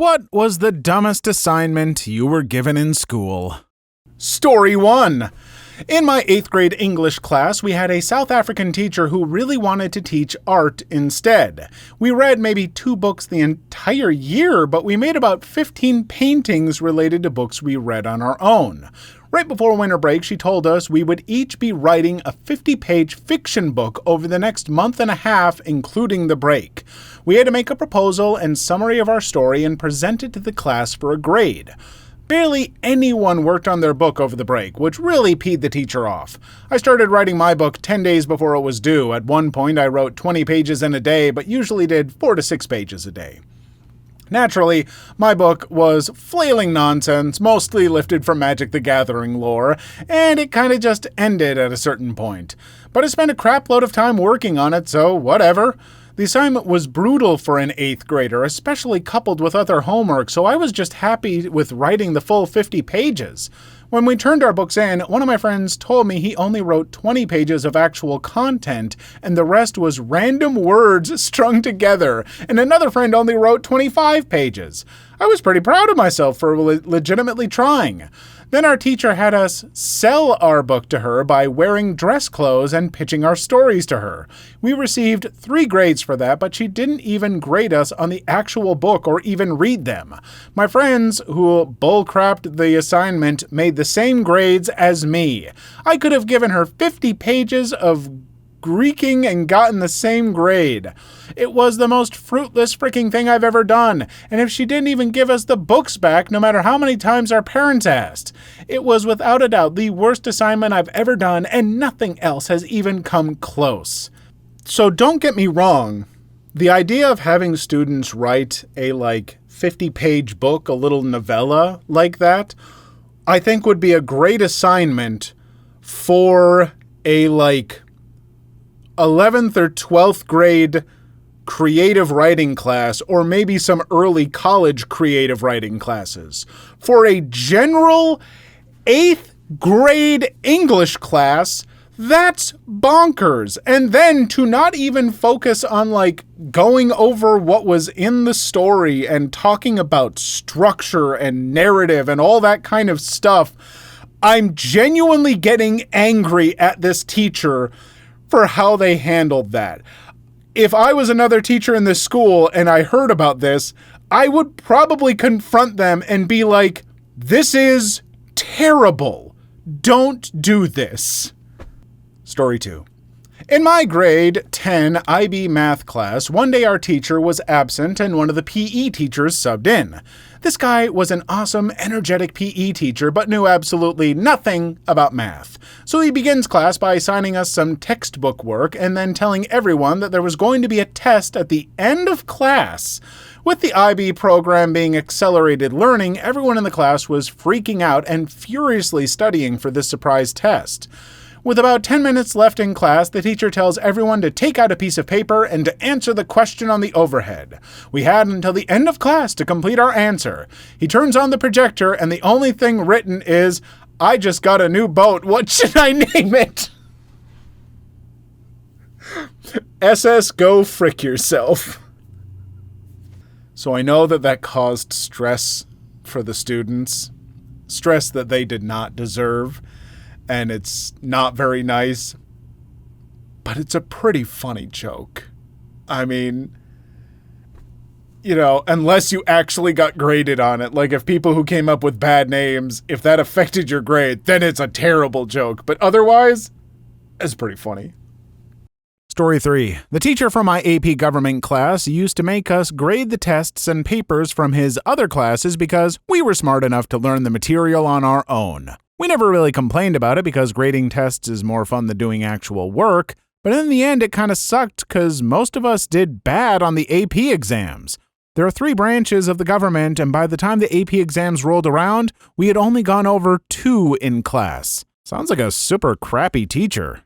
What was the dumbest assignment you were given in school? Story 1. In my 8th grade English class, we had a South African teacher who really wanted to teach art instead. We read maybe 2 books the entire year, but we made about 15 paintings related to books we read on our own. Right before winter break, she told us we would each be writing a 50-page fiction book over the next month and a half, including the break. We had to make a proposal and summary of our story and present it to the class for a grade. Barely anyone worked on their book over the break, which really peed the teacher off. I started writing my book 10 days before it was due. At one point, I wrote 20 pages in a day, but usually did 4 to 6 pages a day. Naturally, my book was flailing nonsense, mostly lifted from Magic the Gathering lore, and it kinda just ended at a certain point. But I spent a crap load of time working on it, so whatever. The assignment was brutal for an 8th grader, especially coupled with other homework, so I was just happy with writing the full 50 pages. When we turned our books in, one of my friends told me he only wrote 20 pages of actual content, and the rest was random words strung together, and another friend only wrote 25 pages. I was pretty proud of myself for legitimately trying. Then our teacher had us sell our book to her by wearing dress clothes and pitching our stories to her. We received 3 grades for that, but she didn't even grade us on the actual book or even read them. My friends who bullcrapped the assignment made the same grades as me. I could have given her 50 pages of Greeking and gotten the same grade. It was the most fruitless freaking thing I've ever done, and if she didn't even give us the books back, no matter how many times our parents asked, it was without a doubt the worst assignment I've ever done, and nothing else has even come close. So don't get me wrong, the idea of having students write a 50-page book, a little novella like that, I think would be a great assignment for a 11th or 12th grade creative writing class, or maybe some early college creative writing classes. For a general 8th grade English class, that's bonkers. And then to not even focus on going over what was in the story and talking about structure and narrative and all that kind of stuff, I'm genuinely getting angry at this teacher for how they handled that. If I was another teacher in this school and I heard about this, I would probably confront them and be like, this is terrible. Don't do this. Story 2. In my grade 10 IB math class, one day our teacher was absent and one of the PE teachers subbed in. This guy was an awesome, energetic PE teacher, but knew absolutely nothing about math. So he begins class by assigning us some textbook work and then telling everyone that there was going to be a test at the end of class. With the IB program being accelerated learning, everyone in the class was freaking out and furiously studying for this surprise test. With about 10 minutes left in class, the teacher tells everyone to take out a piece of paper and to answer the question on the overhead. We had until the end of class to complete our answer. He turns on the projector, and the only thing written is, "I just got a new boat. What should I name it?" SS Go Frick Yourself. So I know that caused stress for the students. Stress that they did not deserve. And it's not very nice, but it's a pretty funny joke. I mean, unless you actually got graded on it, if people who came up with bad names, if that affected your grade, then it's a terrible joke. But otherwise, it's pretty funny. Story 3. The teacher from my AP government class used to make us grade the tests and papers from his other classes because we were smart enough to learn the material on our own. We never really complained about it because grading tests is more fun than doing actual work, but in the end it kind of sucked because most of us did bad on the AP exams. There are 3 branches of the government, and by the time the AP exams rolled around, we had only gone over 2 in class. Sounds like a super crappy teacher.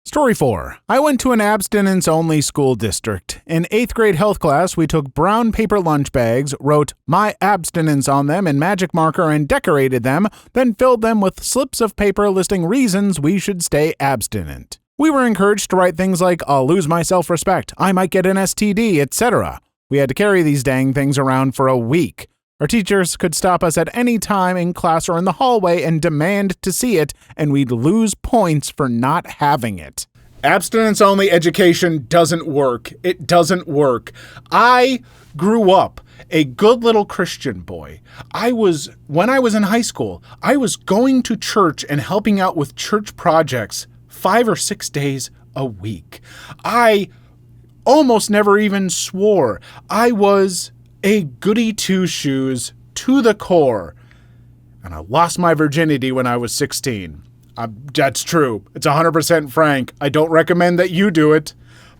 Story 4. I went to an abstinence-only school district. In 8th grade health class, we took brown paper lunch bags, wrote "My abstinence" on them in magic marker and decorated them, then filled them with slips of paper listing reasons we should stay abstinent. We were encouraged to write things like, "I'll lose my self-respect," "I might get an STD," etc. We had to carry these dang things around for a week. Our teachers could stop us at any time in class or in the hallway and demand to see it, and we'd lose points for not having it. Abstinence-only education doesn't work. It doesn't work. I grew up a good little Christian boy. When I was in high school, I was going to church and helping out with church projects 5 or 6 days a week. I almost never even swore. I was a goody two-shoes to the core. And I lost my virginity when I was 16. That's true. It's 100% frank. I don't recommend that you do it,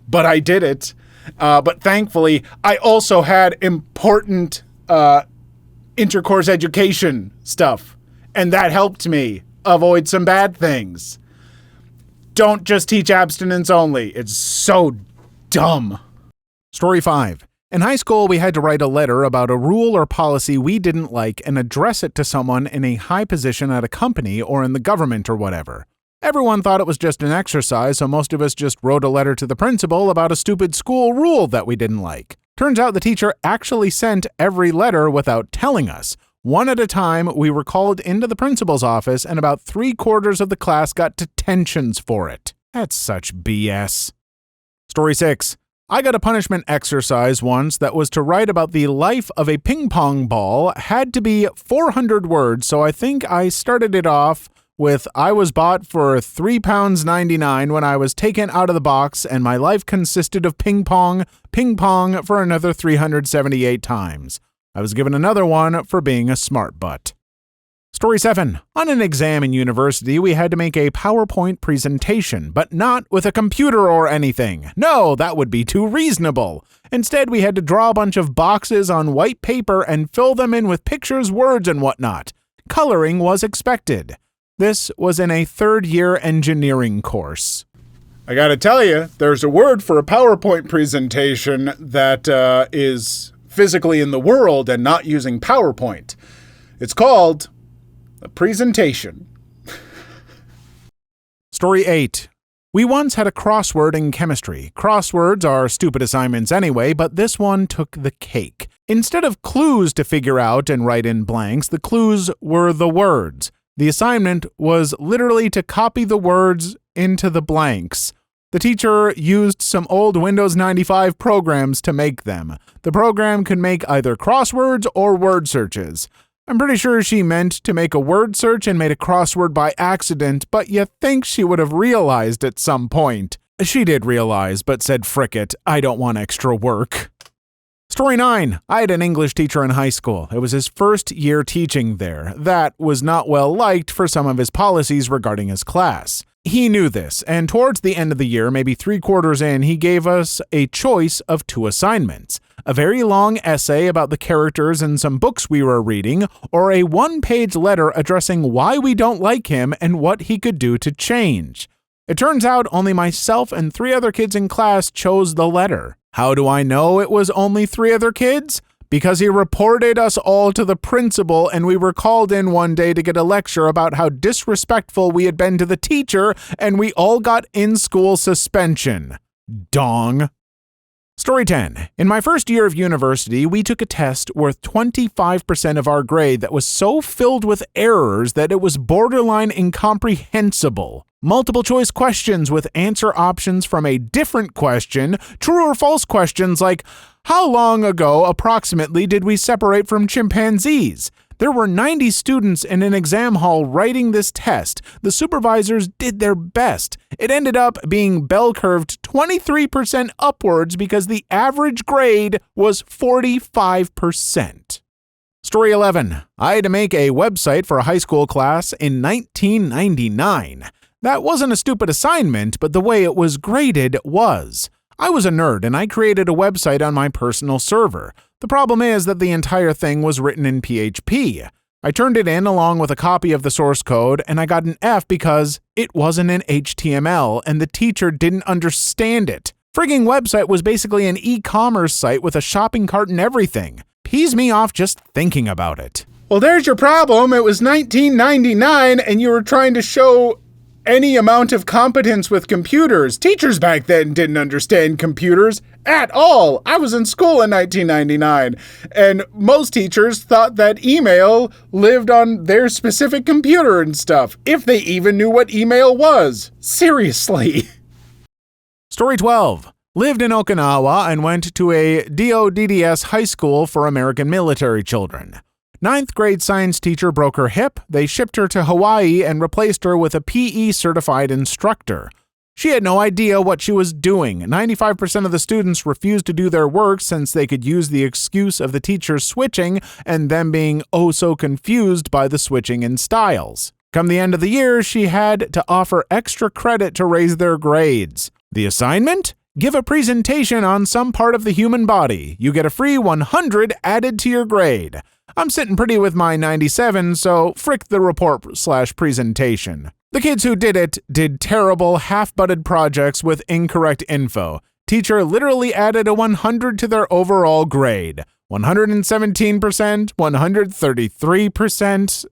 but I did it. But thankfully, I also had important intercourse education stuff, and that helped me avoid some bad things. Don't just teach abstinence only. It's so dumb. Story 5. In high school, we had to write a letter about a rule or policy we didn't like and address it to someone in a high position at a company or in the government or whatever. Everyone thought it was just an exercise, so most of us just wrote a letter to the principal about a stupid school rule that we didn't like. Turns out the teacher actually sent every letter without telling us. One at a time, we were called into the principal's office, and about 3/4 of the class got detentions for it. That's such BS. Story 6. I got a punishment exercise once that was to write about the life of a ping pong ball. Had to be 400 words, so I think I started it off with I was bought for £3.99 when I was taken out of the box, and my life consisted of ping pong for another 378 times. I was given another one for being a smart butt. Story 7. On an exam in university, we had to make a PowerPoint presentation, but not with a computer or anything. No, that would be too reasonable. Instead, we had to draw a bunch of boxes on white paper and fill them in with pictures, words, and whatnot. Coloring was expected. This was in a third-year engineering course. I gotta tell you, there's a word for a PowerPoint presentation that is physically in the world and not using PowerPoint. It's called a presentation. Story 8. We once had a crossword in chemistry. Crosswords are stupid assignments anyway, but this one took the cake. Instead of clues to figure out and write in blanks, the clues were the words. The assignment was literally to copy the words into the blanks. The teacher used some old Windows 95 programs to make them. The program could make either crosswords or word searches. I'm pretty sure she meant to make a word search and made a crossword by accident, but you think she would have realized at some point. She did realize, but said, "Frick it, I don't want extra work." Story 9. I had an English teacher in high school. It was his first year teaching there. That was not well liked for some of his policies regarding his class. He knew this, and towards the end of the year, maybe 3/4 in, he gave us a choice of 2 assignments. A very long essay about the characters in some books we were reading, or a 1-page letter addressing why we don't like him and what he could do to change. It turns out only myself and 3 other kids in class chose the letter. How do I know it was only 3 other kids? Because he reported us all to the principal, and we were called in one day to get a lecture about how disrespectful we had been to the teacher, and we all got in-school suspension. Dong. Story 10. In my first year of university, we took a test worth 25% of our grade that was so filled with errors that it was borderline incomprehensible. Multiple choice questions with answer options from a different question, true or false questions like, how long ago approximately did we separate from chimpanzees? There were 90 students in an exam hall writing this test. The supervisors did their best. It ended up being bell-curved 23% upwards because the average grade was 45%. Story 11. I had to make a website for a high school class in 1999. That wasn't a stupid assignment, but the way it was graded was. I was a nerd, and I created a website on my personal server. The problem is that the entire thing was written in PHP. I turned it in along with a copy of the source code, and I got an F because it wasn't in HTML, and the teacher didn't understand it. Frigging website was basically an e-commerce site with a shopping cart and everything. Pees me off just thinking about it. Well, there's your problem. It was 1999, and you were trying to show any amount of competence with computers. Teachers back then didn't understand computers at all. I was in school in 1999, and most teachers thought that email lived on their specific computer and stuff, if they even knew what email was. Seriously. Story 12. Lived in Okinawa and went to a DODDS high school for American military children. 9th grade science teacher broke her hip. They shipped her to Hawaii and replaced her with a PE certified instructor. She had no idea what she was doing. 95% of the students refused to do their work since they could use the excuse of the teacher switching and them being oh so confused by the switching in styles. Come the end of the year, she had to offer extra credit to raise their grades. The assignment? Give a presentation on some part of the human body. You get a free 100 added to your grade. I'm sitting pretty with my 97, so frick the report/presentation. The kids who did it did terrible, half-butted projects with incorrect info. Teacher literally added a 100 to their overall grade. 117%, 133%.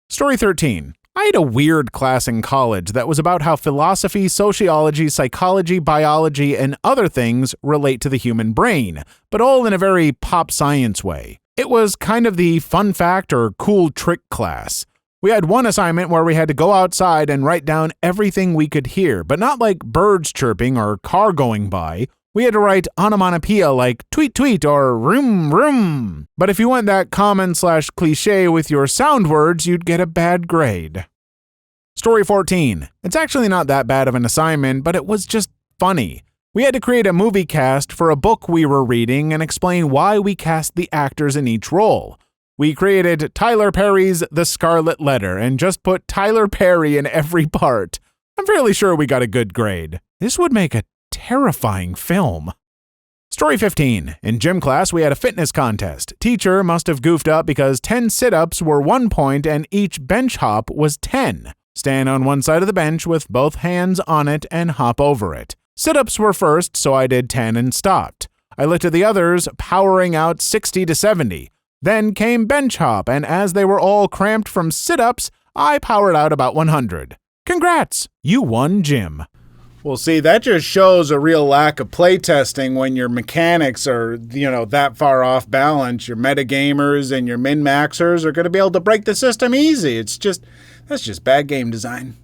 Story 13. I had a weird class in college that was about how philosophy, sociology, psychology, biology, and other things relate to the human brain, but all in a very pop science way. It was kind of the fun fact or cool trick class. We had one assignment where we had to go outside and write down everything we could hear, but not like birds chirping or car going by. We had to write onomatopoeia like tweet tweet or room room. But if you went that common/cliche with your sound words, you'd get a bad grade. Story 14. It's actually not that bad of an assignment, but it was just funny. We had to create a movie cast for a book we were reading and explain why we cast the actors in each role. We created Tyler Perry's The Scarlet Letter and just put Tyler Perry in every part. I'm fairly sure we got a good grade. This would make a terrifying film. Story 15. In gym class, we had a fitness contest. Teacher must have goofed up because 10 sit-ups were 1 point and each bench hop was 10. Stand on one side of the bench with both hands on it and hop over it. Sit-ups were first, so I did 10 and stopped. I looked at the others, powering out 60 to 70. Then came bench hop, and as they were all cramped from sit-ups, I powered out about 100. Congrats! You won gym. Well, see, that just shows a real lack of playtesting when your mechanics are, that far off balance. Your metagamers and your min-maxers are going to be able to break the system easy. That's just bad game design.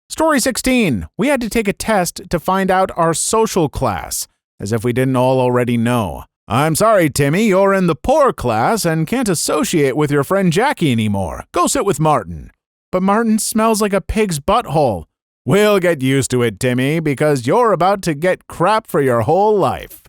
Story 16. We had to take a test to find out our social class, as if we didn't all already know. I'm sorry, Timmy, you're in the poor class and can't associate with your friend Jackie anymore. Go sit with Martin. But Martin smells like a pig's butthole. We'll get used to it, Timmy, because you're about to get crap for your whole life.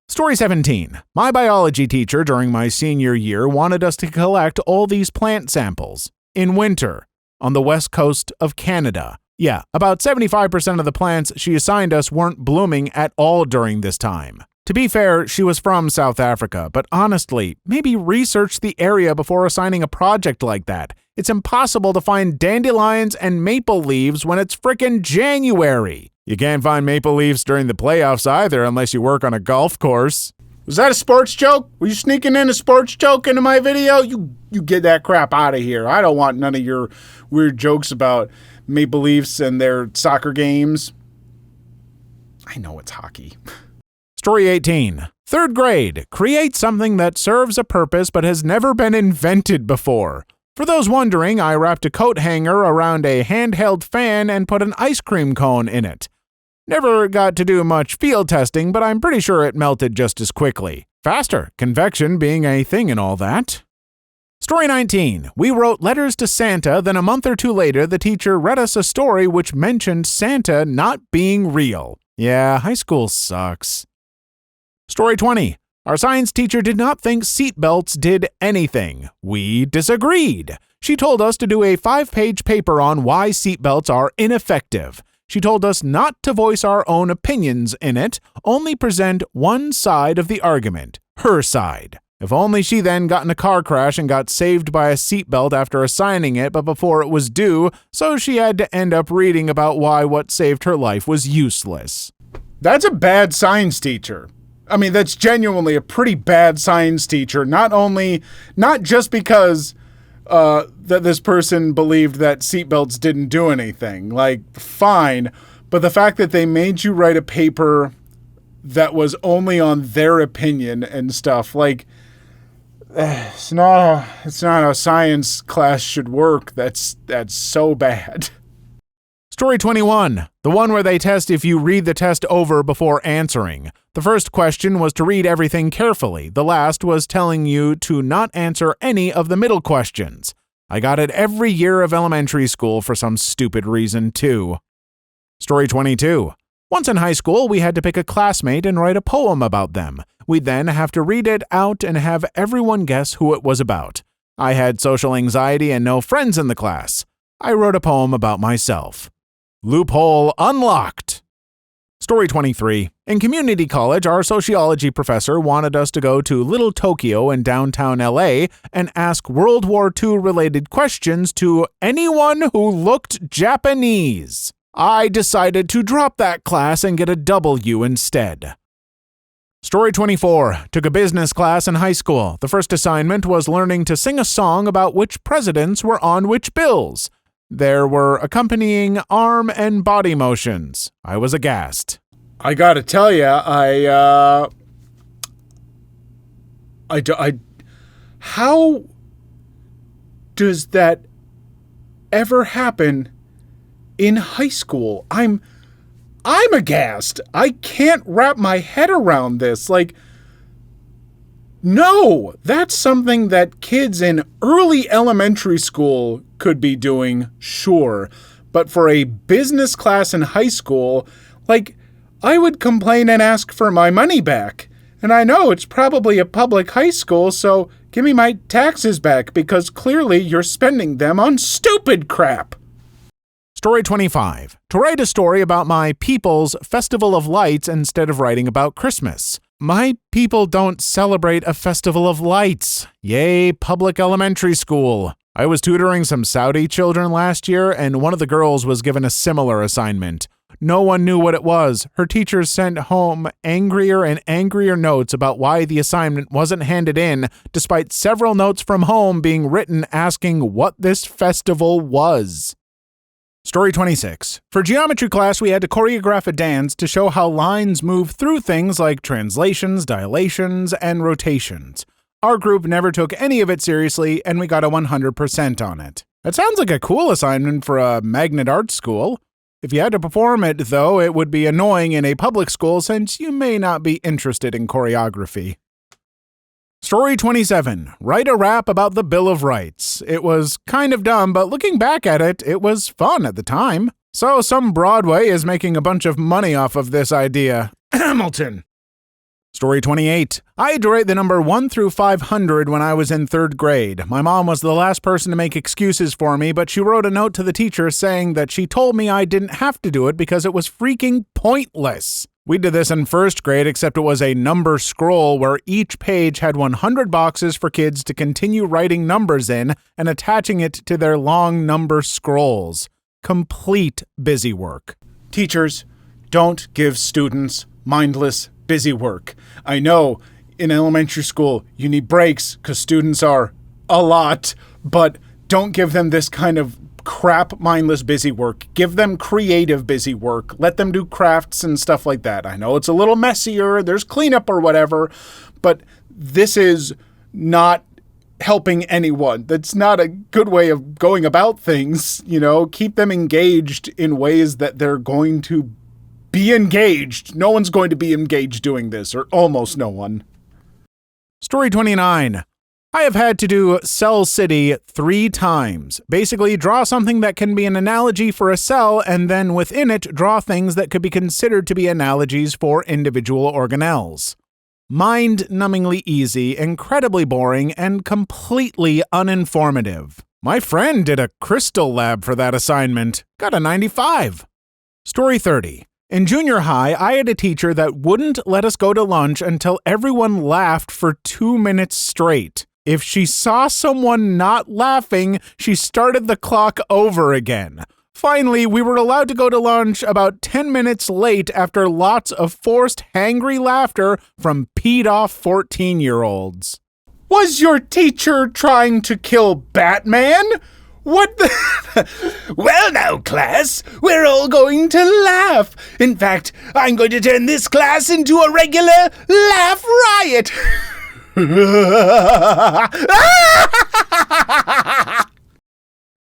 Story 17. My biology teacher during my senior year wanted us to collect all these plant samples in winter on the west coast of Canada. Yeah, about 75% of the plants she assigned us weren't blooming at all during this time. To be fair, she was from South Africa, but honestly, maybe research the area before assigning a project like that. It's impossible to find dandelions and maple leaves when it's frickin' January. You can't find maple leaves during the playoffs either unless you work on a golf course. Was that a sports joke? Were you sneaking in a sports joke into my video? You get that crap out of here. I don't want none of your weird jokes about Maple Leafs and their soccer games. I know it's hockey. Story 18. 3rd grade. Create something that serves a purpose but has never been invented before. For those wondering, I wrapped a coat hanger around a handheld fan and put an ice cream cone in it. Never got to do much field testing, but I'm pretty sure it melted just as quickly. Faster, convection being a thing and all that. Story 19. We wrote letters to Santa, then a month or two later, the teacher read us a story which mentioned Santa not being real. Yeah, high school sucks. Story 20. Our science teacher did not think seatbelts did anything. We disagreed. She told us to do a 5-page paper on why seatbelts are ineffective. She told us not to voice our own opinions in it, only present one side of the argument, her side. If only she then got in a car crash and got saved by a seatbelt after assigning it, but before it was due, so she had to end up reading about why what saved her life was useless. That's a bad science teacher. I mean, that's genuinely a pretty bad science teacher, not just because that this person believed that seatbelts didn't do anything. Like, fine. But the fact that they made you write a paper that was only on their opinion and stuff, like, it's not how science class should work. That's so bad. Story 21, the one where they test if you read the test over before answering. The first question was to read everything carefully. The last was telling you to not answer any of the middle questions. I got it every year of elementary school for some stupid reason, too. Story 22. Once in high school, we had to pick a classmate and write a poem about them. We'd then have to read it out and have everyone guess who it was about. I had social anxiety and no friends in the class. I wrote a poem about myself. Loophole unlocked. Story 23. In community college, our sociology professor wanted us to go to Little Tokyo in downtown LA and ask World War II related questions to anyone who looked Japanese. I decided to drop that class and get a W instead. Story 24. Took a business class in high school. The first assignment was learning to sing a song about which presidents were on which bills. There were accompanying arm and body motions. I was aghast. I gotta tell you, how does that ever happen in high school? I'm aghast. I can't wrap my head around this. Like, no, that's something that kids in early elementary school could be doing, sure. But for a business class in high school, like, I would complain and ask for my money back. And I know it's probably a public high school, so give me my taxes back because clearly you're spending them on stupid crap. Story 25. To write a story about my people's Festival of Lights instead of writing about Christmas. My people don't celebrate a Festival of Lights. Yay, public elementary school. I was tutoring some Saudi children last year, and one of the girls was given a similar assignment. No one knew what it was. Her teachers sent home angrier and angrier notes about why the assignment wasn't handed in, despite several notes from home being written asking what this festival was. Story 26. For geometry class, we had to choreograph a dance to show how lines move through things like translations, dilations, and rotations. Our group never took any of it seriously, and we got a 100% on it. It sounds like a cool assignment for a magnet art school. If you had to perform it, though, it would be annoying in a public school since you may not be interested in choreography. Story 27. Write a rap about the Bill of Rights. It was kind of dumb, but looking back at it, it was fun at the time. So some Broadway is making a bunch of money off of this idea. Hamilton. Story 28. I had to write the number 1 through 500 when I was in 3rd grade. My mom was the last person to make excuses for me, but she wrote a note to the teacher saying that she told me I didn't have to do it because it was freaking pointless. We did this in 1st grade, except it was a number scroll where each page had 100 boxes for kids to continue writing numbers in and attaching it to their long number scrolls. Complete busy work. Teachers, don't give students mindless busy work. I know in elementary school you need breaks because students are a lot, but don't give them this kind of crap mindless busy work. Give them creative busy work. Let them do crafts and stuff like that. I know it's a little messier, there's cleanup or whatever, but this is not helping anyone. That's not a good way of going about things, you know. Keep them engaged in ways that they're going to be engaged. No one's going to be engaged doing this, or almost no one. Story 29. I have had to do Cell City 3 times. Basically, draw something that can be an analogy for a cell, and then within it, draw things that could be considered to be analogies for individual organelles. Mind-numbingly easy, incredibly boring, and completely uninformative. My friend did a crystal lab for that assignment. Got a 95. Story 30. In junior high, I had a teacher that wouldn't let us go to lunch until everyone laughed for 2 minutes straight. If she saw someone not laughing, she started the clock over again. Finally, we were allowed to go to lunch about 10 minutes late after lots of forced hangry laughter from peed-off 14-year-olds. Was your teacher trying to kill Batman? What the... Well now, class, we're all going to laugh. In fact, I'm going to turn this class into a regular laugh riot.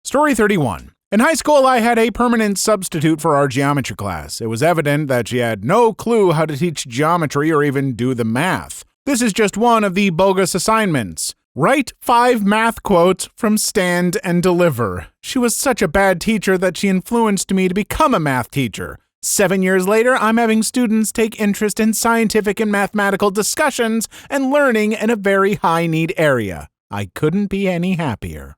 Story 31. In high school, I had a permanent substitute for our geometry class. It was evident that she had no clue how to teach geometry or even do the math. This is just one of the bogus assignments. Write 5 math quotes from Stand and Deliver. She was such a bad teacher that she influenced me to become a math teacher. 7 years later, I'm having students take interest in scientific and mathematical discussions and learning in a very high-need area. I couldn't be any happier.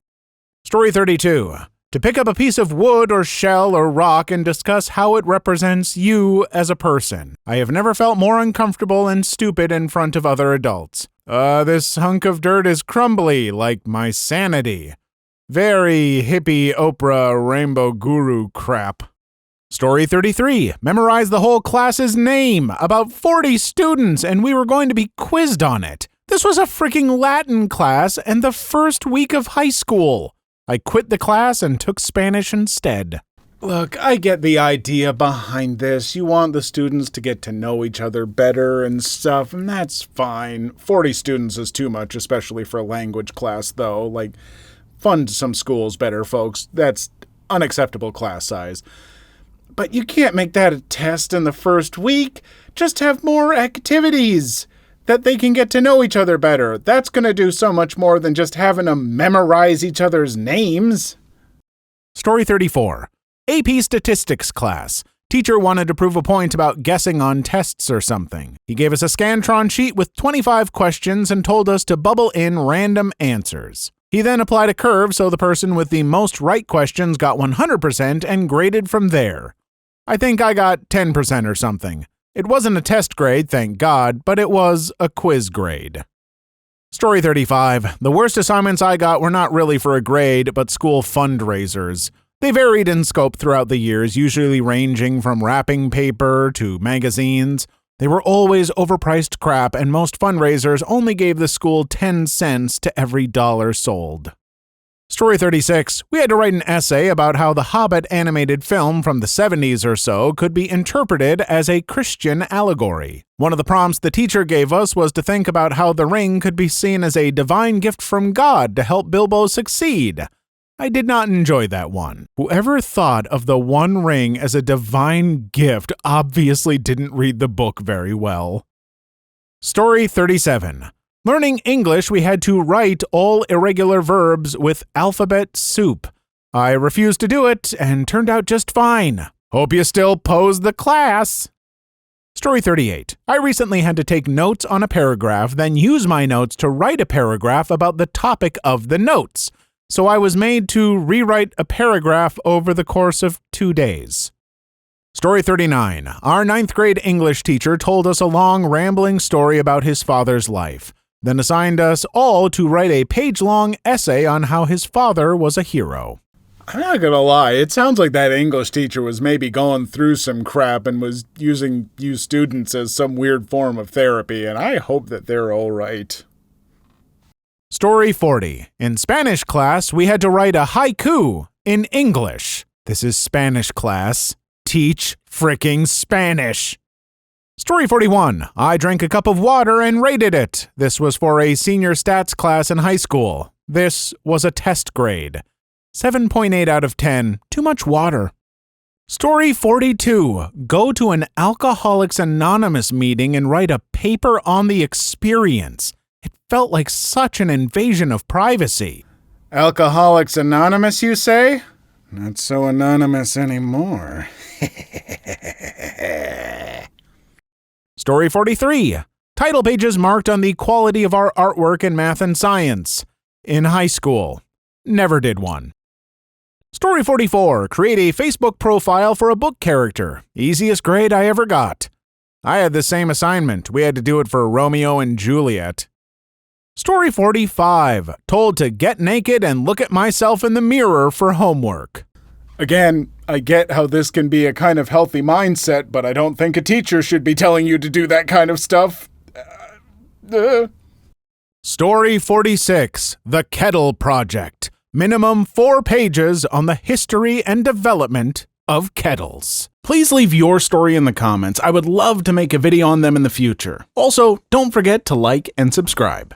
Story 32. To pick up a piece of wood or shell or rock and discuss how it represents you as a person. I have never felt more uncomfortable and stupid in front of other adults. This hunk of dirt is crumbly, like my sanity. Very hippie Oprah rainbow guru crap. Story 33. Memorize the whole class's name. About 40 students, and we were going to be quizzed on it. This was a freaking Latin class and the first week of high school. I quit the class and took Spanish instead. Look, I get the idea behind this. You want the students to get to know each other better and stuff, and that's fine. 40 students is too much, especially for a language class, though. Like, fund some schools better, folks. That's unacceptable class size. But you can't make that a test in the first week. Just have more activities that they can get to know each other better. That's going to do so much more than just having them memorize each other's names. Story 34. AP Statistics class. Teacher wanted to prove a point about guessing on tests or something. He gave us a Scantron sheet with 25 questions and told us to bubble in random answers. He then applied a curve so the person with the most right questions got 100% and graded from there. I think I got 10% or something. It wasn't a test grade, thank God, but it was a quiz grade. Story 35. The worst assignments I got were not really for a grade, but school fundraisers. They varied in scope throughout the years, usually ranging from wrapping paper to magazines. They were always overpriced crap, and most fundraisers only gave the school 10 cents to every dollar sold. Story 36. We had to write an essay about how the Hobbit animated film from the 70s or so could be interpreted as a Christian allegory. One of the prompts the teacher gave us was to think about how the ring could be seen as a divine gift from God to help Bilbo succeed. I did not enjoy that one. Whoever thought of the One Ring as a divine gift obviously didn't read the book very well. Story 37. Learning English, we had to write all irregular verbs with alphabet soup. I refused to do it and turned out just fine. Hope you still pose the class. Story 38. I recently had to take notes on a paragraph, then use my notes to write a paragraph about the topic of the notes. So I was made to rewrite a paragraph over the course of 2 days. Story 39. Our 9th grade English teacher told us a long, rambling story about his father's life, then assigned us all to write a page-long essay on how his father was a hero. I'm not gonna lie, it sounds like that English teacher was maybe going through some crap and was using you students as some weird form of therapy, and I hope that they're all right. Story 40. In Spanish class, we had to write a haiku in English. This is Spanish class. Teach fricking Spanish. Story 41. I drank a cup of water and rated it. This was for a senior stats class in high school. This was a test grade. 7.8 out of 10. Too much water. Story 42. Go to an Alcoholics Anonymous meeting and write a paper on the experience. It felt like such an invasion of privacy. Alcoholics Anonymous, you say? Not so anonymous anymore. Story 43. Title pages marked on the quality of our artwork in math and science. In high school. Never did one. Story 44. Create a Facebook profile for a book character. Easiest grade I ever got. I had the same assignment. We had to do it for Romeo and Juliet. Story 45. Told to get naked and look at myself in the mirror for homework. Again, I get how this can be a kind of healthy mindset, but I don't think a teacher should be telling you to do that kind of stuff. Story 46, The Kettle Project. Minimum 4 pages on the history and development of kettles. Please leave your story in the comments. I would love to make a video on them in the future. Also, don't forget to like and subscribe.